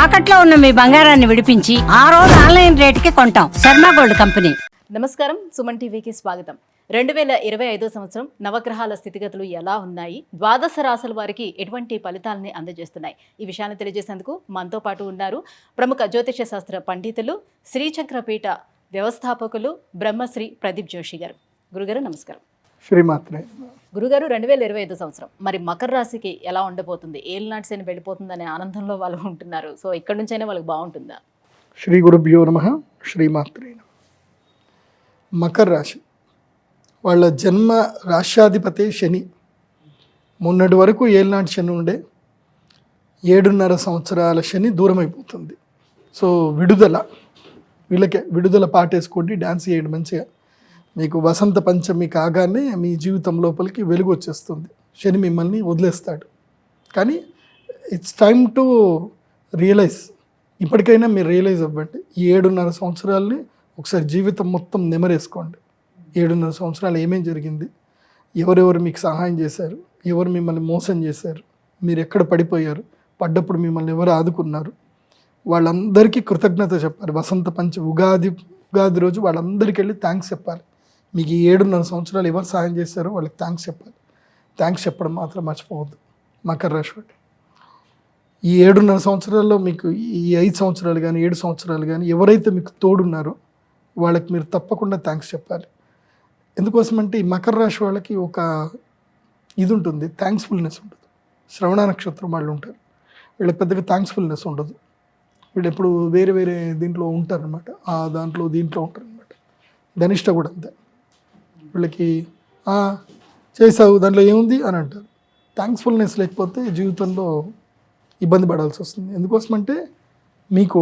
తాకట్లో ఉన్న మీ బంగారాన్ని విడిపించి ఆ రోజు ఆన్లైన్ రేటుకి కొంటాం. Sharma gold company. నమస్కారం, సుమన్ టీవీకి స్వాగతం. 2025 సంవత్సరం నవగ్రహాల స్థితిగతులు ఎలా ఉన్నాయి, ద్వాదశ రాశుల వారికి ఎటువంటి ఫలితాలని అందజేస్తున్నాయి, ఈ విషయాన్ని తెలియజేసేందుకు మనతో పాటు ఉన్నారు ప్రముఖ జ్యోతిష శాస్త్ర పండితులు, శ్రీచక్రపీఠ వ్యవస్థాపకులు బ్రహ్మశ్రీ ప్రదీప్ జోషి గారు. గురుగారు నమస్కారం. శ్రీమాత్రే. గురుగారు, 2025 సంవత్సరం మరి మకర రాశికి ఎలా ఉండబోతుంది? ఏలినాటి శని వెళ్ళిపోతుందనే ఆనందంలో వాళ్ళు ఉంటున్నారు. సో ఇక్కడ నుంచైనా వాళ్ళకి బాగుంటుందా? శ్రీ గురుభ్యో నమః. శ్రీమాత్రే. మకర రాశి వాళ్ళ జన్మ రాశ్యాధిపతి శని. మొన్నటి వరకు ఏలినాటి శని ఉండే 7.5 సంవత్సరాల శని దూరం అయిపోతుంది. సో వీళ్ళకే విడుదల పాటేసుకోండి, డ్యాన్స్ చేయండి మంచిగా. మీకు వసంత పంచమి కాగానే మీ జీవితం లోపలికి వెలుగు వచ్చేస్తుంది. శని మిమ్మల్ని వదిలేస్తాడు. కానీ ఇట్స్ టైమ్ టు రియలైజ్. ఇప్పటికైనా మీరు రియలైజ్ అవ్వండి. ఈ 7.5 సంవత్సరాలని ఒకసారి జీవితం మొత్తం నెమరేసుకోండి. 7.5 సంవత్సరాలు ఏమేం జరిగింది, ఎవరెవరు మీకు సహాయం చేశారు, ఎవరు మిమ్మల్ని మోసం చేశారు, మీరు ఎక్కడ పడిపోయారు, పడ్డప్పుడు మిమ్మల్ని ఎవరు ఆదుకున్నారు, వాళ్ళందరికీ కృతజ్ఞత చెప్పాలి. వసంత పంచమి ఉగాది రోజు వాళ్ళందరికీ వెళ్ళి థ్యాంక్స్ చెప్పాలి. మీకు ఈ 7.5 సంవత్సరాలు ఎవరు సహాయం చేశారో వాళ్ళకి థ్యాంక్స్ చెప్పాలి. థ్యాంక్స్ చెప్పడం మాత్రం మర్చిపోవద్దు మకర రాశి వాళ్ళు. ఈ 7.5 సంవత్సరాల్లో మీకు ఈ 5 సంవత్సరాలు కానీ 7 సంవత్సరాలు కానీ ఎవరైతే మీకు తోడున్నారో వాళ్ళకి మీరు తప్పకుండా థ్యాంక్స్ చెప్పాలి. ఎందుకోసమంటే ఈ మకర రాశి వాళ్ళకి ఒక ఇది ఉంటుంది, థ్యాంక్స్ఫుల్నెస్ ఉంటుంది. శ్రవణ నక్షత్రం వాళ్ళు ఉంటారు, వీళ్ళకి పెద్దగా థ్యాంక్స్ఫుల్నెస్ ఉండదు. వీళ్ళు ఎప్పుడు వేరే వేరే దీంట్లో ఉంటారనమాట, ఆ దాంట్లో దీంట్లో ఉంటారనమాట. ధనిష్ట కూడా అంతే. వీళ్ళకి చేసావు దాంట్లో ఏముంది అని అంటారు. థ్యాంక్స్ఫుల్నెస్ లేకపోతే జీవితంలో ఇబ్బంది పడాల్సి వస్తుంది. ఎందుకోసమంటే మీకు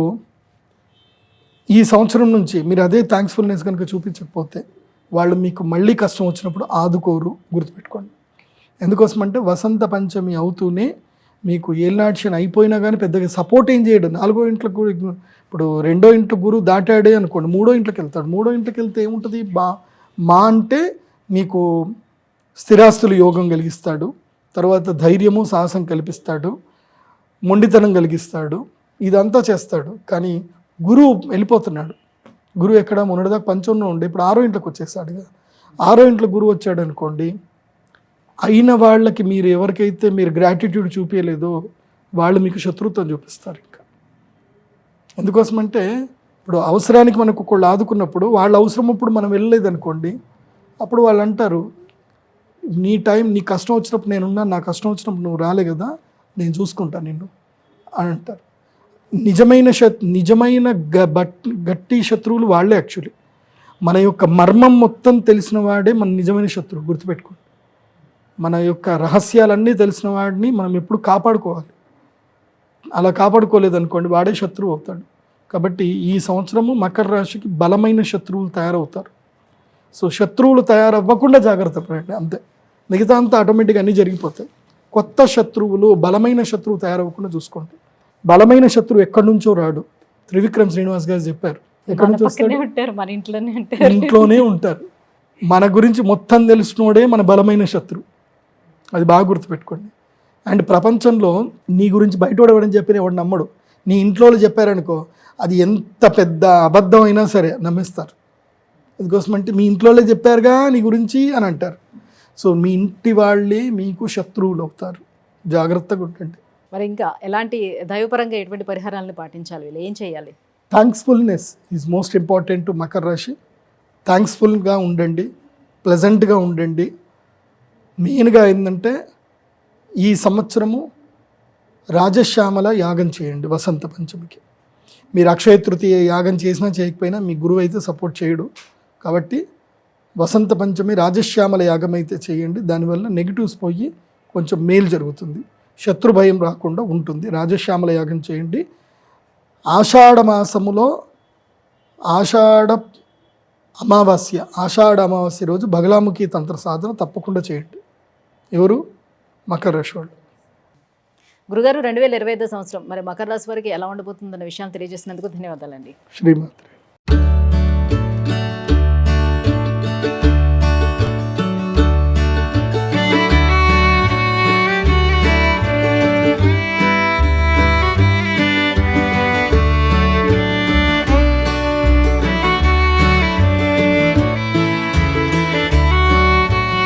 ఈ సంవత్సరం నుంచి మీరు అదే థ్యాంక్స్ఫుల్నెస్ కనుక చూపించకపోతే వాళ్ళు మీకు మళ్ళీ కష్టం వచ్చినప్పుడు ఆదుకోరు, గుర్తుపెట్టుకోండి. ఎందుకోసమంటే వసంత పంచమి అవుతూనే మీకు ఏలినాటి శని అయిపోయినా కానీ పెద్దగా సపోర్ట్ ఏం చేయడు. 4వ ఇంట్లో ఇప్పుడు 2వ ఇంట్లో గురువు దాటాడే అనుకోండి, 3వ ఇంట్లోకి వెళ్తాడు. 3వ ఇంట్లోకి వెళ్తే ఏముంటుంది, మా అంటే మీకు స్థిరాస్తులు యోగం కలిగిస్తాడు, తర్వాత ధైర్యము సాహసం కల్పిస్తాడు, మొండితనం కలిగిస్తాడు, ఇదంతా చేస్తాడు. కానీ గురువు వెళ్ళిపోతున్నాడు. గురువు ఎక్కడ మొన్నటిదాకా పంచంలో ఉండే ఇప్పుడు 6వ ఇంట్లోకి వచ్చేసాడు కదా. 6వ ఇంట్లో గురువు వచ్చాడు అనుకోండి, అయిన వాళ్ళకి మీరు ఎవరికైతే మీరు గ్రాటిట్యూడ్ చూపించలేదో వాళ్ళు మీకు శత్రుత్వం చూపిస్తారు. ఇంకా ఎందుకోసమంటే ఇప్పుడు అవసరానికి మనకు ఒకళ్ళు ఆదుకున్నప్పుడు వాళ్ళ అవసరం అప్పుడు మనం వెళ్ళలేదు అనుకోండి, అప్పుడు వాళ్ళు అంటారు నీ టైం, నీ కష్టం వచ్చినప్పుడు నేనున్నా, నా కష్టం వచ్చినప్పుడు నువ్వు రాలే కదా, నేను చూసుకుంటాను నిన్ను అని అంటారు. నిజమైన గట్టి శత్రువులు వాళ్ళే. యాక్చువల్లీ మన యొక్క మర్మం మొత్తం తెలిసిన వాడే మన నిజమైన శత్రువు, గుర్తుపెట్టుకోండి. మన యొక్క రహస్యాలన్నీ తెలిసిన వాడిని మనం ఎప్పుడు కాపాడుకోవాలి. అలా కాపాడుకోలేదనుకోండి వాడే శత్రువు అవుతాడు. కాబట్టి ఈ సంవత్సరము మకర రాశికి బలమైన శత్రువులు తయారవుతారు. సో శత్రువులు తయారవ్వకుండా జాగ్రత్త పడండి, అంతే. మిగతా అంతా ఆటోమేటిక్గా అన్నీ జరిగిపోతాయి. కొత్త శత్రువులు, బలమైన శత్రువు తయారవ్వకుండా చూసుకోండి. బలమైన శత్రువు ఎక్కడి నుంచో రాడు. త్రివిక్రమ్ శ్రీనివాస్ గారు చెప్పారు, ఎక్కడి నుంచి వస్తాడు, మన ఇంట్లోనే ఉంటారు. మన గురించి మొత్తం తెలిసినోడే మన బలమైన శత్రువు. అది బాగా గుర్తుపెట్టుకోండి. అండ్ ప్రపంచంలో నీ గురించి బయటోడవడని చెప్పిన ఎవడు నమ్మడు. నీ ఇంట్లో చెప్పారనుకో, అది ఎంత పెద్ద అబద్ధం అయినా సరే నమ్మేస్తారు. ఎందుకోసమంటే మీ ఇంట్లో చెప్పారుగా నీ గురించి అని అంటారు. సో మీ ఇంటి వాళ్ళే మీకు శత్రువులు అవుతారు, జాగ్రత్తగా ఉండండి. మరి ఇంకా ఎలాంటి దైవపరంగా ఎటువంటి పరిహారాలను పాటించాలి, వీళ్ళు ఏం చేయాలి? థ్యాంక్స్ఫుల్నెస్ is most important to Makar రాశి. థ్యాంక్స్ఫుల్గా ఉండండి, ప్లెజెంట్గా ఉండండి. మెయిన్గా ఏంటంటే ఈ సంవత్సరము రాజశ్యామల యాగం చేయండి వసంత పంచమికి. మీరు అక్షయ తృతీయ యాగం చేసినా చేయకపోయినా మీ గురువు అయితే సపోర్ట్ చేయడు. కాబట్టి వసంత పంచమి రాజశ్యామల యాగం అయితే చేయండి. దానివల్ల నెగిటివ్స్ పోయి కొంచెం మేలు జరుగుతుంది, శత్రు భయం రాకుండా ఉంటుంది. రాజశ్యామల యాగం చేయండి. ఆషాఢ మాసములో ఆషాఢ అమావాస్య రోజు బగలాముఖి తంత్ర సాధన తప్పకుండా చేయండి. ఎవరు? మకర రాశి వాళ్ళు. గురుగారు, 2025 సంవత్సరం మరి మకర రాశి వారికి ఎలా ఉండబోతుందన్న విషయాన్ని తెలియజేసినందుకు ధన్యవాదాలండి. శ్రీమాత్రి.